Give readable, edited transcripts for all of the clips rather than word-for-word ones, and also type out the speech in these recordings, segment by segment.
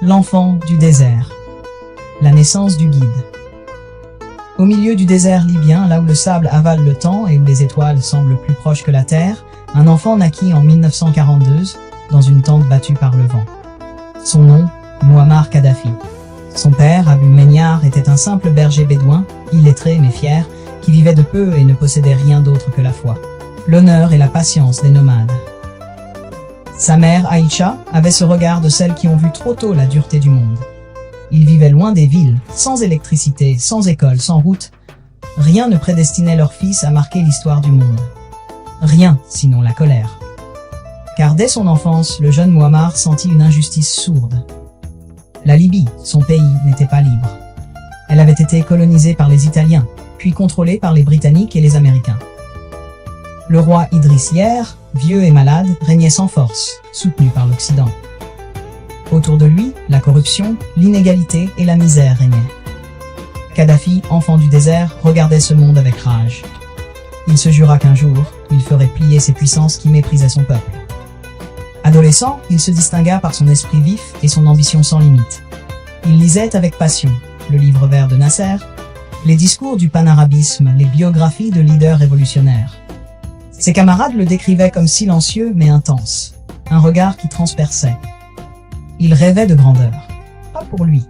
L'enfant du désert. La naissance du guide. Au milieu du désert libyen, là où le sable avale le temps et où les étoiles semblent plus proches que la terre, un enfant naquit en 1942 dans une tente battue par le vent. Son nom, Mouammar Kadhafi. Son père, Abu Menyar, était un simple berger bédouin, illettré mais fier, qui vivait de peu et ne possédait rien d'autre que la foi, l'honneur et la patience des nomades. Sa mère, Aïcha, avait ce regard de celles qui ont vu trop tôt la dureté du monde. Ils vivaient loin des villes, sans électricité, sans école, sans route. Rien ne prédestinait leur fils à marquer l'histoire du monde. Rien, sinon la colère. Car dès son enfance, le jeune Mouammar sentit une injustice sourde. La Libye, son pays, n'était pas libre. Elle avait été colonisée par les Italiens, puis contrôlée par les Britanniques et les Américains. Le roi Idriss Hier, vieux et malade, régnait sans force, soutenu par l'Occident. Autour de lui, la corruption, l'inégalité et la misère régnaient. Kadhafi, enfant du désert, regardait ce monde avec rage. Il se jura qu'un jour, il ferait plier ces puissances qui méprisaient son peuple. Adolescent, il se distingua par son esprit vif et son ambition sans limite. Il lisait avec passion le livre vert de Nasser, les discours du panarabisme, les biographies de leaders révolutionnaires. Ses camarades le décrivaient comme silencieux mais intense, un regard qui transperçait. Il rêvait de grandeur, pas pour lui,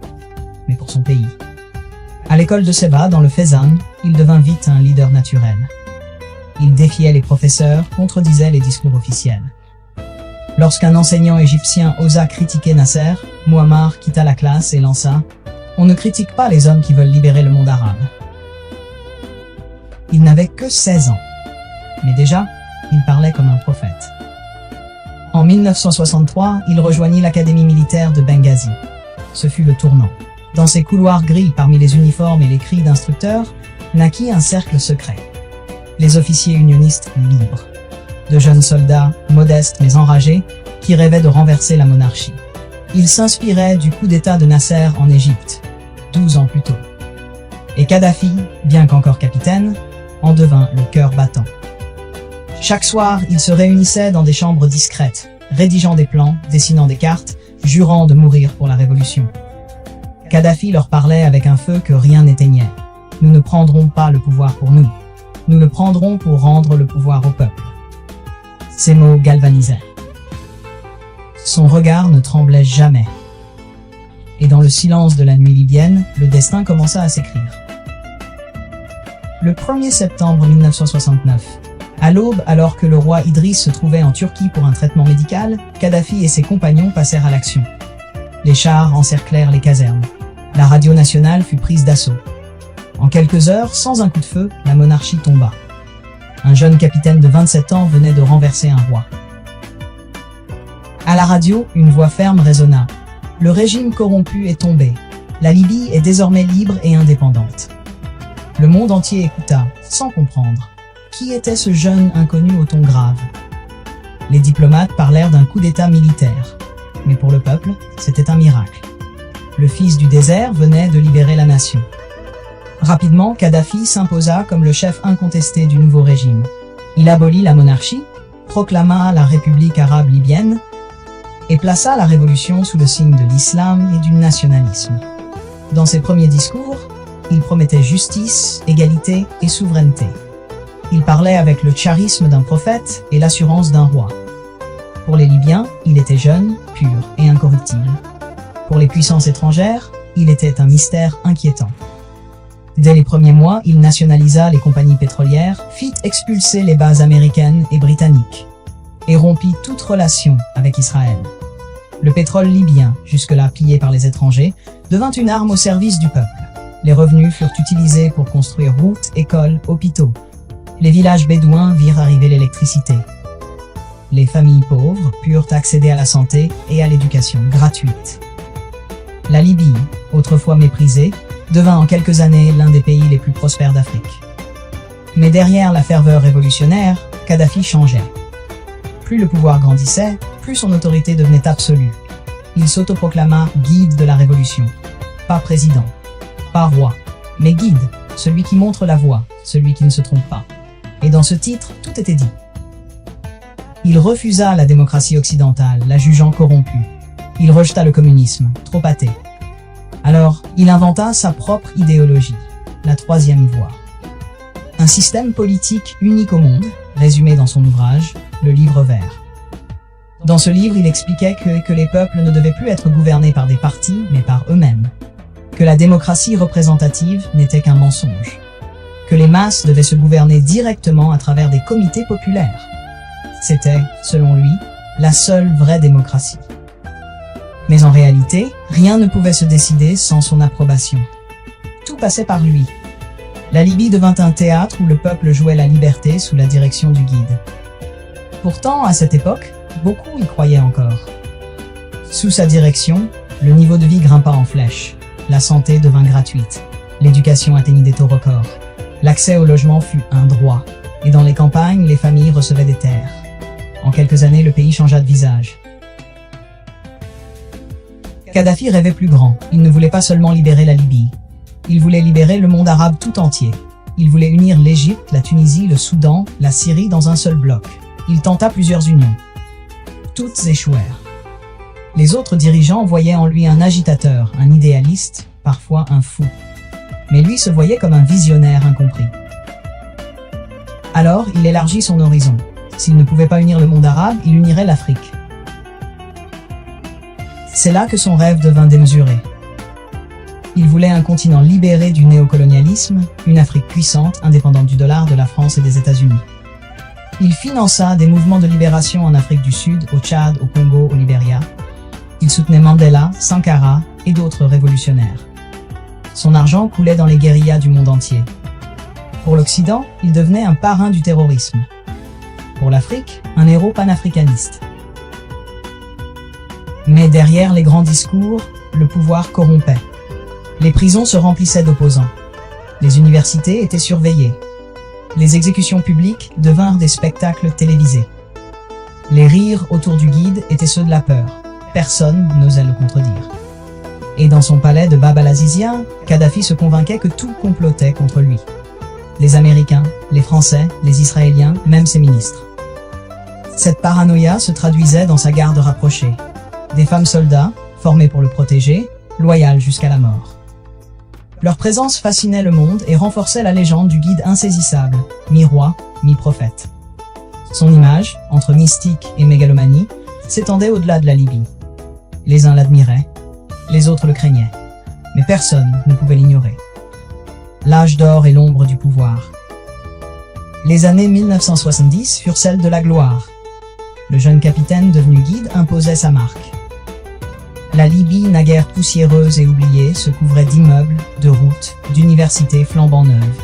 mais pour son pays. À l'école de Seba, dans le Fezzan, il devint vite un leader naturel. Il défiait les professeurs, contredisait les discours officiels. Lorsqu'un enseignant égyptien osa critiquer Nasser, Mouammar quitta la classe et lança « On ne critique pas les hommes qui veulent libérer le monde arabe ». Il n'avait que 16 ans, mais déjà, il parlait comme un prophète. En 1963, il rejoignit l'académie militaire de Benghazi. Ce fut le tournant. Dans ces couloirs gris, parmi les uniformes et les cris d'instructeurs, naquit un cercle secret. Les officiers unionistes libres. De jeunes soldats, modestes mais enragés, qui rêvaient de renverser la monarchie. Ils s'inspiraient du coup d'État de Nasser en Égypte, 12 ans plus tôt. Et Kadhafi, bien qu'encore capitaine, en devint le cœur battant. Chaque soir, ils se réunissaient dans des chambres discrètes, rédigeant des plans, dessinant des cartes, jurant de mourir pour la révolution. Kadhafi leur parlait avec un feu que rien n'éteignait. Nous ne prendrons pas le pouvoir pour nous. Nous le prendrons pour rendre le pouvoir au peuple. Ces mots galvanisaient. Son regard ne tremblait jamais. Et dans le silence de la nuit libyenne, le destin commença à s'écrire. Le 1er septembre 1969, à l'aube, alors que le roi Idriss se trouvait en Turquie pour un traitement médical, Kadhafi et ses compagnons passèrent à l'action. Les chars encerclèrent les casernes. La radio nationale fut prise d'assaut. En quelques heures, sans un coup de feu, la monarchie tomba. Un jeune capitaine de 27 ans venait de renverser un roi. À la radio, une voix ferme résonna. Le régime corrompu est tombé. La Libye est désormais libre et indépendante. Le monde entier écouta, sans comprendre. Qui était ce jeune inconnu au ton grave? Les diplomates parlèrent d'un coup d'État militaire. Mais pour le peuple, c'était un miracle. Le fils du désert venait de libérer la nation. Rapidement, Kadhafi s'imposa comme le chef incontesté du nouveau régime. Il abolit la monarchie, proclama la République arabe libyenne et plaça la révolution sous le signe de l'islam et du nationalisme. Dans ses premiers discours, il promettait justice, égalité et souveraineté. Il parlait avec le charisme d'un prophète et l'assurance d'un roi. Pour les Libyens, il était jeune, pur et incorruptible. Pour les puissances étrangères, il était un mystère inquiétant. Dès les premiers mois, il nationalisa les compagnies pétrolières, fit expulser les bases américaines et britanniques, et rompit toute relation avec Israël. Le pétrole libyen, jusque-là pillé par les étrangers, devint une arme au service du peuple. Les revenus furent utilisés pour construire routes, écoles, hôpitaux. Les villages bédouins virent arriver l'électricité. Les familles pauvres purent accéder à la santé et à l'éducation gratuite. La Libye, autrefois méprisée, devint en quelques années l'un des pays les plus prospères d'Afrique. Mais derrière la ferveur révolutionnaire, Kadhafi changeait. Plus le pouvoir grandissait, plus son autorité devenait absolue. Il s'autoproclama guide de la révolution. Pas président, pas roi, mais guide, celui qui montre la voie, celui qui ne se trompe pas. Et dans ce titre, tout était dit. Il refusa la démocratie occidentale, la jugeant corrompue. Il rejeta le communisme, trop athée. Alors, il inventa sa propre idéologie, la troisième voie. Un système politique unique au monde, résumé dans son ouvrage, le Livre vert. Dans ce livre, il expliquait que les peuples ne devaient plus être gouvernés par des partis, mais par eux-mêmes. Que la démocratie représentative n'était qu'un mensonge. Que les masses devaient se gouverner directement à travers des comités populaires. C'était, selon lui, la seule vraie démocratie. Mais en réalité, rien ne pouvait se décider sans son approbation. Tout passait par lui. La Libye devint un théâtre où le peuple jouait la liberté sous la direction du guide. Pourtant, à cette époque, beaucoup y croyaient encore. Sous sa direction, le niveau de vie grimpa en flèche. La santé devint gratuite. L'éducation atteignit des taux records. L'accès au logement fut un droit. Et dans les campagnes, les familles recevaient des terres. En quelques années, le pays changea de visage. Kadhafi rêvait plus grand. Il ne voulait pas seulement libérer la Libye. Il voulait libérer le monde arabe tout entier. Il voulait unir l'Égypte, la Tunisie, le Soudan, la Syrie dans un seul bloc. Il tenta plusieurs unions. Toutes échouèrent. Les autres dirigeants voyaient en lui un agitateur, un idéaliste, parfois un fou. Mais lui se voyait comme un visionnaire incompris. Alors, il élargit son horizon. S'il ne pouvait pas unir le monde arabe, il unirait l'Afrique. C'est là que son rêve devint démesuré. Il voulait un continent libéré du néocolonialisme, une Afrique puissante, indépendante du dollar, de la France et des États-Unis. Il finança des mouvements de libération en Afrique du Sud, au Tchad, au Congo, au Libéria. Il soutenait Mandela, Sankara et d'autres révolutionnaires. Son argent coulait dans les guérillas du monde entier. Pour l'Occident, il devenait un parrain du terrorisme. Pour l'Afrique, un héros panafricaniste. Mais derrière les grands discours, le pouvoir corrompait. Les prisons se remplissaient d'opposants. Les universités étaient surveillées. Les exécutions publiques devinrent des spectacles télévisés. Les rires autour du guide étaient ceux de la peur. Personne n'osait le contredire. Et dans son palais de Bab al-Azizia, Kadhafi se convainquait que tout complotait contre lui. Les Américains, les Français, les Israéliens, même ses ministres. Cette paranoïa se traduisait dans sa garde rapprochée. Des femmes soldats, formées pour le protéger, loyales jusqu'à la mort. Leur présence fascinait le monde et renforçait la légende du guide insaisissable, mi-roi, mi-prophète. Son image, entre mystique et mégalomanie, s'étendait au-delà de la Libye. Les uns l'admiraient, les autres le craignaient, mais personne ne pouvait l'ignorer. L'âge d'or et l'ombre du pouvoir. Les années 1970 furent celles de la gloire. Le jeune capitaine devenu guide imposait sa marque. La Libye, naguère poussiéreuse et oubliée, se couvrait d'immeubles, de routes, d'universités flambant neuves.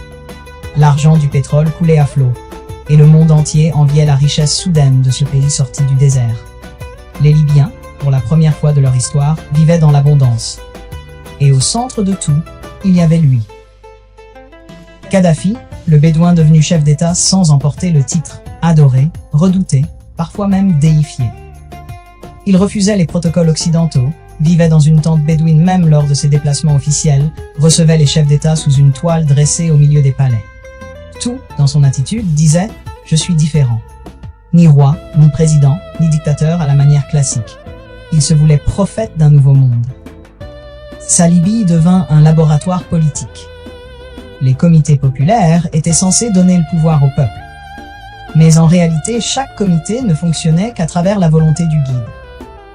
L'argent du pétrole coulait à flot, et le monde entier enviait la richesse soudaine de ce pays sorti du désert. Les Libyens, pour la première fois de leur histoire, vivaient dans l'abondance. Et au centre de tout, il y avait lui. Kadhafi, le bédouin devenu chef d'État sans emporter le titre, adoré, redouté, parfois même déifié. Il refusait les protocoles occidentaux, vivait dans une tente bédouine même lors de ses déplacements officiels, recevait les chefs d'État sous une toile dressée au milieu des palais. Tout, dans son attitude, disait « Je suis différent ». Ni roi, ni président, ni dictateur à la manière classique. Il se voulait prophète d'un nouveau monde. Sa Libye devint un laboratoire politique. Les comités populaires étaient censés donner le pouvoir au peuple. Mais en réalité, chaque comité ne fonctionnait qu'à travers la volonté du guide.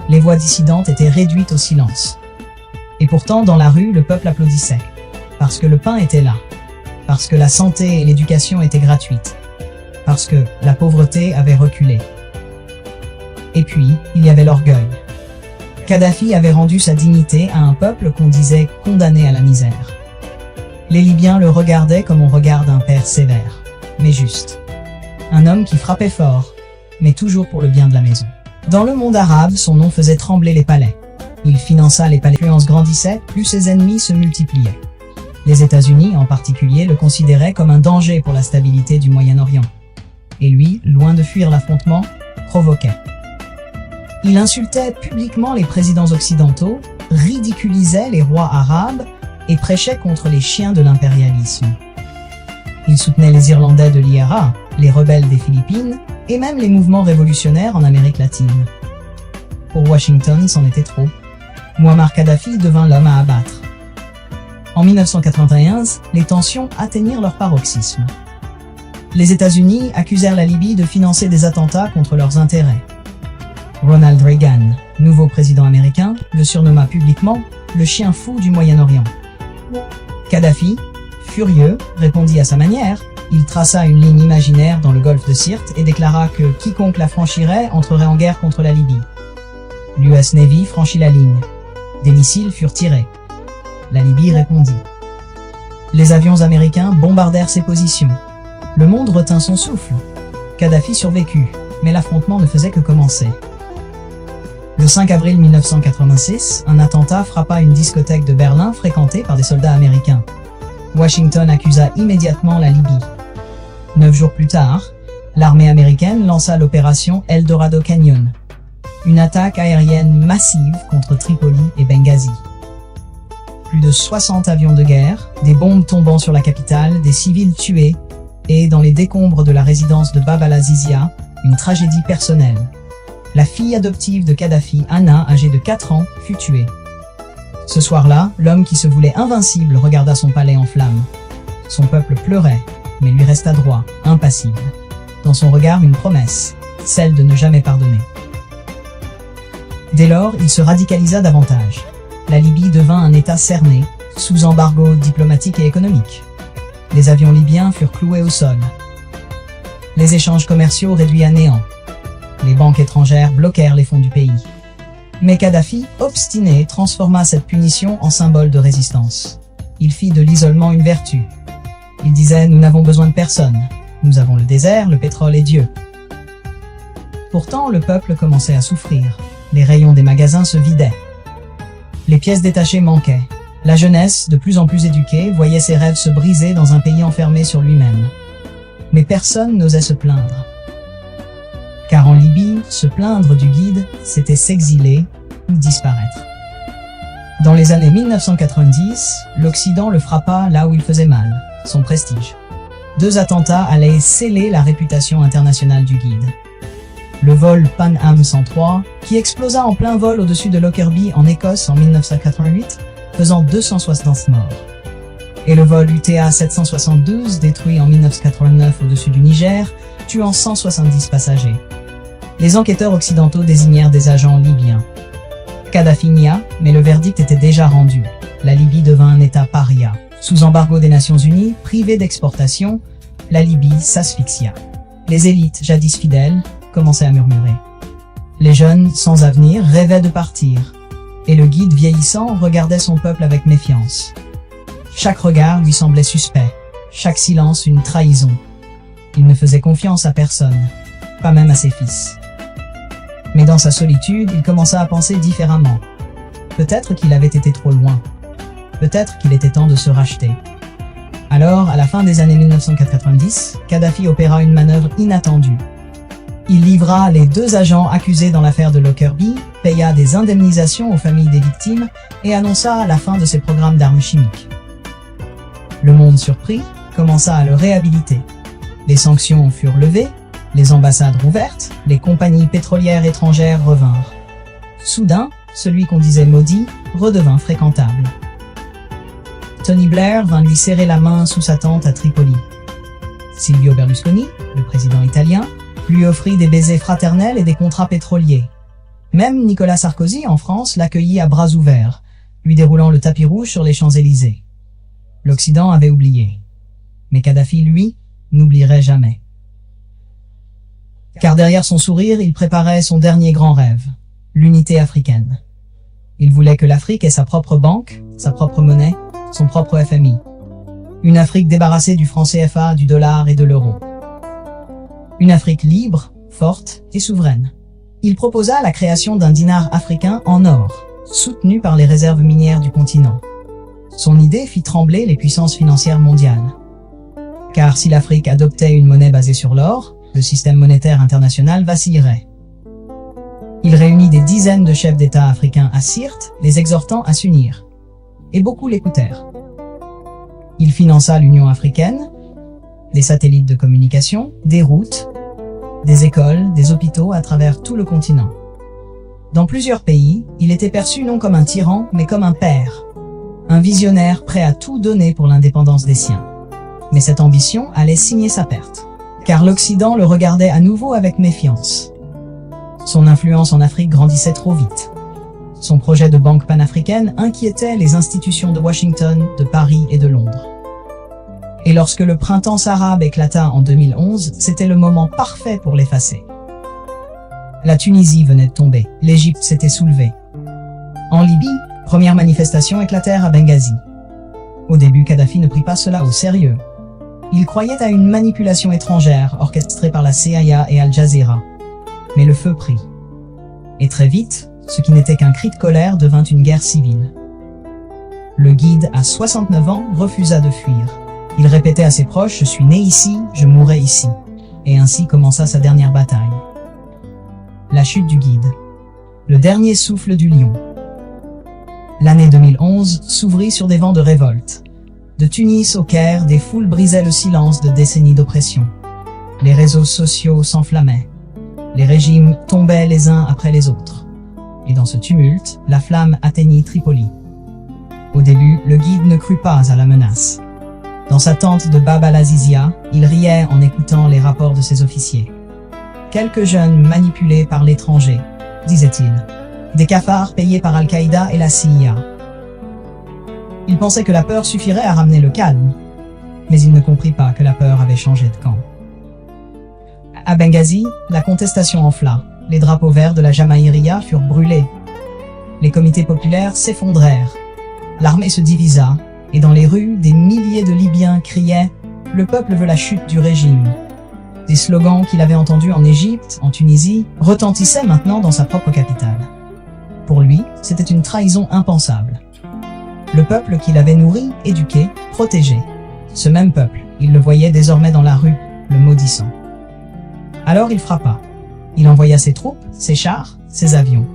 Les voix dissidentes étaient réduites au silence. Et pourtant, dans la rue, le peuple applaudissait. Parce que le pain était là. Parce que la santé et l'éducation étaient gratuites. Parce que la pauvreté avait reculé. Et puis, il y avait l'orgueil. Kadhafi avait rendu sa dignité à un peuple qu'on disait condamné à la misère. Les Libyens le regardaient comme on regarde un père sévère, mais juste. Un homme qui frappait fort, mais toujours pour le bien de la maison. Dans le monde arabe, son nom faisait trembler les palais. Il finança les palais. L'influence grandissait, plus ses ennemis se multipliaient. Les États-Unis, en particulier, le considéraient comme un danger pour la stabilité du Moyen-Orient. Et lui, loin de fuir l'affrontement, provoquait. Il insultait publiquement les présidents occidentaux, ridiculisait les rois arabes et prêchait contre les chiens de l'impérialisme. Il soutenait les Irlandais de l'IRA, les rebelles des Philippines et même les mouvements révolutionnaires en Amérique latine. Pour Washington, c'en était trop. Muammar Kadhafi devint l'homme à abattre. En 1991, les tensions atteignirent leur paroxysme. Les États-Unis accusèrent la Libye de financer des attentats contre leurs intérêts. Ronald Reagan, nouveau président américain, le surnomma publiquement le chien fou du Moyen-Orient. Kadhafi, furieux, répondit à sa manière. Il traça une ligne imaginaire dans le golfe de Sirte et déclara que quiconque la franchirait entrerait en guerre contre la Libye. L'US Navy franchit la ligne. Des missiles furent tirés. La Libye répondit. Les avions américains bombardèrent ses positions. Le monde retint son souffle. Kadhafi survécut, mais l'affrontement ne faisait que commencer. Le 5 avril 1986, un attentat frappa une discothèque de Berlin fréquentée par des soldats américains. Washington accusa immédiatement la Libye. 9 jours plus tard, l'armée américaine lança l'opération Eldorado Canyon, une attaque aérienne massive contre Tripoli et Benghazi. Plus de 60 avions de guerre, des bombes tombant sur la capitale, des civils tués, et dans les décombres de la résidence de Bab al-Azizia, une tragédie personnelle. La fille adoptive de Kadhafi, Anna, âgée de 4 ans, fut tuée. Ce soir-là, l'homme qui se voulait invincible regarda son palais en flammes. Son peuple pleurait, mais lui resta droit, impassible. Dans son regard, une promesse, celle de ne jamais pardonner. Dès lors, il se radicalisa davantage. La Libye devint un État cerné, sous embargo diplomatique et économique. Les avions libyens furent cloués au sol. Les échanges commerciaux réduits à néant. Les banques étrangères bloquèrent les fonds du pays. Mais Kadhafi, obstiné, transforma cette punition en symbole de résistance. Il fit de l'isolement une vertu. Il disait « Nous n'avons besoin de personne. Nous avons le désert, le pétrole et Dieu. » Pourtant, le peuple commençait à souffrir. Les rayons des magasins se vidaient. Les pièces détachées manquaient. La jeunesse, de plus en plus éduquée, voyait ses rêves se briser dans un pays enfermé sur lui-même. Mais personne n'osait se plaindre. Car en Libye, se plaindre du guide, c'était s'exiler ou disparaître. Dans les années 1990, l'Occident le frappa là où il faisait mal, son prestige. 2 attentats allaient sceller la réputation internationale du guide. Le vol Pan Am 103, qui explosa en plein vol au-dessus de Lockerbie en Écosse en 1988, faisant 260 morts. Et le vol UTA 772, détruit en 1989 au-dessus du Niger, tuant 170 passagers. Les enquêteurs occidentaux désignèrent des agents libyens. Kadhafi nia, mais le verdict était déjà rendu. La Libye devint un État paria. Sous embargo des Nations Unies, privée d'exportation, la Libye s'asphyxia. Les élites, jadis fidèles, commençaient à murmurer. Les jeunes, sans avenir, rêvaient de partir. Et le guide vieillissant regardait son peuple avec méfiance. Chaque regard lui semblait suspect, chaque silence une trahison. Il ne faisait confiance à personne, pas même à ses fils. Mais dans sa solitude, il commença à penser différemment. Peut-être qu'il avait été trop loin. Peut-être qu'il était temps de se racheter. Alors, à la fin des années 1990, Kadhafi opéra une manœuvre inattendue. Il livra les 2 agents accusés dans l'affaire de Lockerbie, paya des indemnisations aux familles des victimes et annonça la fin de ses programmes d'armes chimiques. Le monde surpris commença à le réhabiliter. Les sanctions furent levées, les ambassades rouvertes, les compagnies pétrolières étrangères revinrent. Soudain, celui qu'on disait maudit redevint fréquentable. Tony Blair vint lui serrer la main sous sa tente à Tripoli. Silvio Berlusconi, le président italien, lui offrit des baisers fraternels et des contrats pétroliers. Même Nicolas Sarkozy, en France, l'accueillit à bras ouverts, lui déroulant le tapis rouge sur les Champs-Élysées. L'Occident avait oublié. Mais Kadhafi, lui, n'oublierait jamais. Car derrière son sourire, il préparait son dernier grand rêve, l'unité africaine. Il voulait que l'Afrique ait sa propre banque, sa propre monnaie, son propre FMI. Une Afrique débarrassée du franc CFA, du dollar et de l'euro. Une Afrique libre, forte et souveraine. Il proposa la création d'un dinar africain en or, soutenu par les réserves minières du continent. Son idée fit trembler les puissances financières mondiales. Car si l'Afrique adoptait une monnaie basée sur l'or, le système monétaire international vacillerait. Il réunit des dizaines de chefs d'État africains à Sirte, les exhortant à s'unir. Et beaucoup l'écoutèrent. Il finança l'Union africaine, des satellites de communication, des routes, des écoles, des hôpitaux à travers tout le continent. Dans plusieurs pays, il était perçu non comme un tyran, mais comme un père. Un visionnaire prêt à tout donner pour l'indépendance des siens. Mais cette ambition allait signer sa perte. Car l'Occident le regardait à nouveau avec méfiance. Son influence en Afrique grandissait trop vite. Son projet de banque panafricaine inquiétait les institutions de Washington, de Paris et de Londres. Et lorsque le printemps arabe éclata en 2011, c'était le moment parfait pour l'effacer. La Tunisie venait de tomber, l'Égypte s'était soulevée. En Libye, premières manifestations éclatèrent à Benghazi. Au début, Kadhafi ne prit pas cela au sérieux. Il croyait à une manipulation étrangère orchestrée par la CIA et Al Jazeera. Mais le feu prit. Et très vite, ce qui n'était qu'un cri de colère devint une guerre civile. Le guide, à 69 ans, refusa de fuir. Il répétait à ses proches « Je suis né ici, je mourrai ici ». Et ainsi commença sa dernière bataille. La chute du guide. Le dernier souffle du lion. L'année 2011 s'ouvrit sur des vents de révolte. De Tunis au Caire, des foules brisaient le silence de décennies d'oppression. Les réseaux sociaux s'enflammaient. Les régimes tombaient les uns après les autres. Et dans ce tumulte, la flamme atteignit Tripoli. Au début, le guide ne crut pas à la menace. Dans sa tente de Bab al-Azizia, il riait en écoutant les rapports de ses officiers. Quelques jeunes manipulés par l'étranger, disait-il. Des cafards payés par Al-Qaïda et la CIA. Il pensait que la peur suffirait à ramener le calme. Mais il ne comprit pas que la peur avait changé de camp. À Benghazi, la contestation enfla. Les drapeaux verts de la Jamaïria furent brûlés. Les comités populaires s'effondrèrent. L'armée se divisa. Et dans les rues, des milliers de Libyens criaient « Le peuple veut la chute du régime ». Des slogans qu'il avait entendus en Égypte, en Tunisie, retentissaient maintenant dans sa propre capitale. Pour lui, c'était une trahison impensable. Le peuple qu'il avait nourri, éduqué, protégé. Ce même peuple, il le voyait désormais dans la rue, le maudissant. Alors il frappa. Il envoya ses troupes, ses chars, ses avions.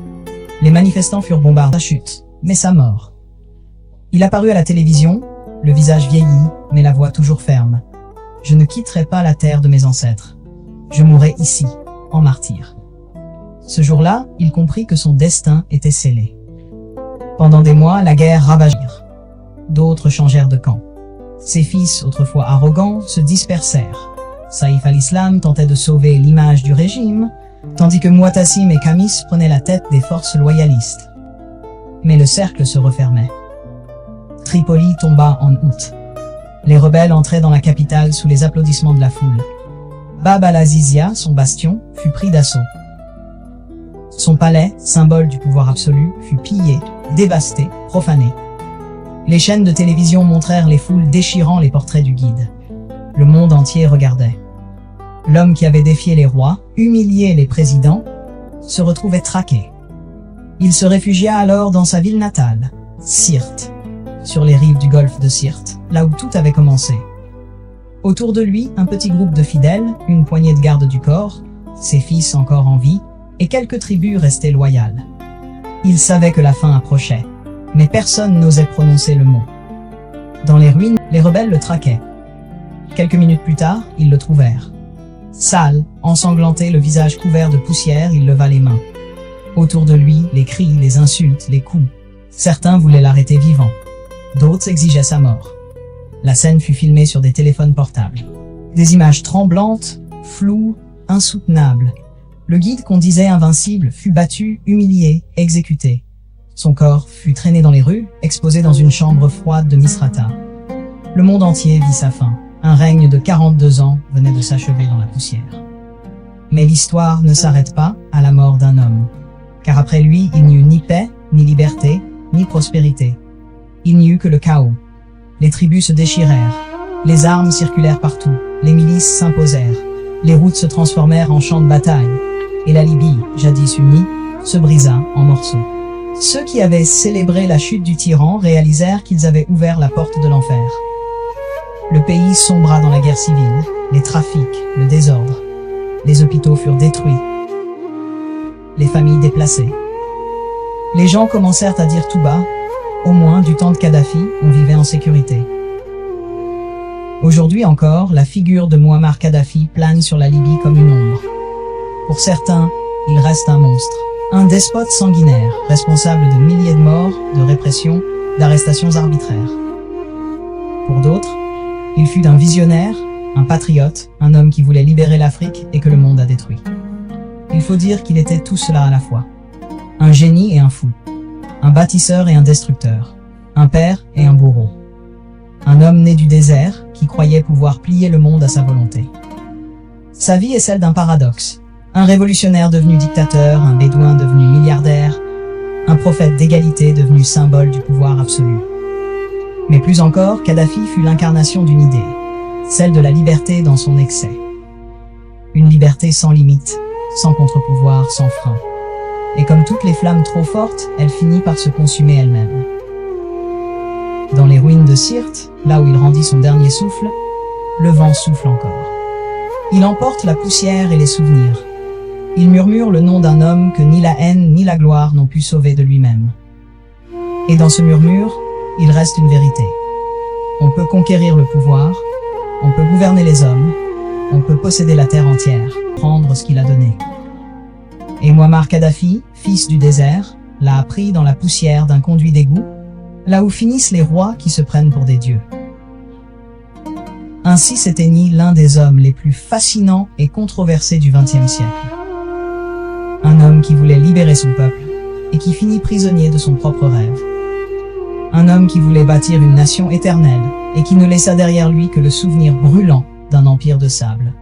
Les manifestants furent bombardés à chute, mais sa mort. Il apparut à la télévision, le visage vieilli, mais la voix toujours ferme. Je ne quitterai pas la terre de mes ancêtres. Je mourrai ici, en martyr. Ce jour-là, il comprit que son destin était scellé. Pendant des mois, la guerre ravagit. D'autres changèrent de camp. Ses fils, autrefois arrogants, se dispersèrent. Saïf al-Islam tentait de sauver l'image du régime, tandis que Muatassim et Khamis prenaient la tête des forces loyalistes. Mais le cercle se refermait. Tripoli tomba en août. Les rebelles entraient dans la capitale sous les applaudissements de la foule. Bab al-Azizia, son bastion, fut pris d'assaut. Son palais, symbole du pouvoir absolu, fut pillé, dévasté, profané. Les chaînes de télévision montrèrent les foules déchirant les portraits du guide. Le monde entier regardait. L'homme qui avait défié les rois, humilié les présidents, se retrouvait traqué. Il se réfugia alors dans sa ville natale, Sirte, sur les rives du golfe de Sirte, là où tout avait commencé. Autour de lui, un petit groupe de fidèles, une poignée de gardes du corps, ses fils encore en vie, et quelques tribus restées loyales. Il savait que la fin approchait, mais personne n'osait prononcer le mot. Dans les ruines, les rebelles le traquaient. Quelques minutes plus tard, ils le trouvèrent. Sale, ensanglanté, le visage couvert de poussière, il leva les mains. Autour de lui, les cris, les insultes, les coups. Certains voulaient l'arrêter vivant. D'autres exigeaient sa mort. La scène fut filmée sur des téléphones portables. Des images tremblantes, floues, insoutenables. Le guide qu'on disait invincible fut battu, humilié, exécuté. Son corps fut traîné dans les rues, exposé dans une chambre froide de Misrata. Le monde entier vit sa fin. Un règne de 42 ans venait de s'achever dans la poussière. Mais l'histoire ne s'arrête pas à la mort d'un homme. Car après lui, il n'y eut ni paix, ni liberté, ni prospérité. Il n'y eut que le chaos. Les tribus se déchirèrent. Les armes circulèrent partout. Les milices s'imposèrent. Les routes se transformèrent en champs de bataille. Et la Libye, jadis unie, se brisa en morceaux. Ceux qui avaient célébré la chute du tyran réalisèrent qu'ils avaient ouvert la porte de l'enfer. Le pays sombra dans la guerre civile, les trafics, le désordre. Les hôpitaux furent détruits. Les familles déplacées. Les gens commencèrent à dire tout bas, au moins du temps de Kadhafi, on vivait en sécurité. Aujourd'hui encore, la figure de Muammar Kadhafi plane sur la Libye comme une ombre. Pour certains, il reste un monstre, Un despote sanguinaire, responsable de milliers de morts, de répression, d'arrestations arbitraires. Pour d'autres, il fut un visionnaire, un patriote, un homme qui voulait libérer l'Afrique et que le monde a détruit. Il faut dire qu'il était tout cela à la fois. Un génie et un fou. Un bâtisseur et un destructeur. Un père et un bourreau. Un homme né du désert, qui croyait pouvoir plier le monde à sa volonté. Sa vie est celle d'un paradoxe. Un révolutionnaire devenu dictateur, un bédouin devenu milliardaire, un prophète d'égalité devenu symbole du pouvoir absolu. Mais plus encore, Kadhafi fut l'incarnation d'une idée, celle de la liberté dans son excès. Une liberté sans limite, sans contre-pouvoir, sans frein. Et comme toutes les flammes trop fortes, elle finit par se consumer elle-même. Dans les ruines de Sirte, là où il rendit son dernier souffle, le vent souffle encore. Il emporte la poussière et les souvenirs. Il murmure le nom d'un homme que ni la haine ni la gloire n'ont pu sauver de lui-même. Et dans ce murmure, il reste une vérité. On peut conquérir le pouvoir, on peut gouverner les hommes, on peut posséder la terre entière, prendre ce qu'il a donné. Et Muammar Kadhafi, fils du désert, l'a appris dans la poussière d'un conduit d'égout, là où finissent les rois qui se prennent pour des dieux. Ainsi s'éteignit l'un des hommes les plus fascinants et controversés du XXe siècle. Un homme qui voulait libérer son peuple, et qui finit prisonnier de son propre rêve. Un homme qui voulait bâtir une nation éternelle, et qui ne laissa derrière lui que le souvenir brûlant d'un empire de sable.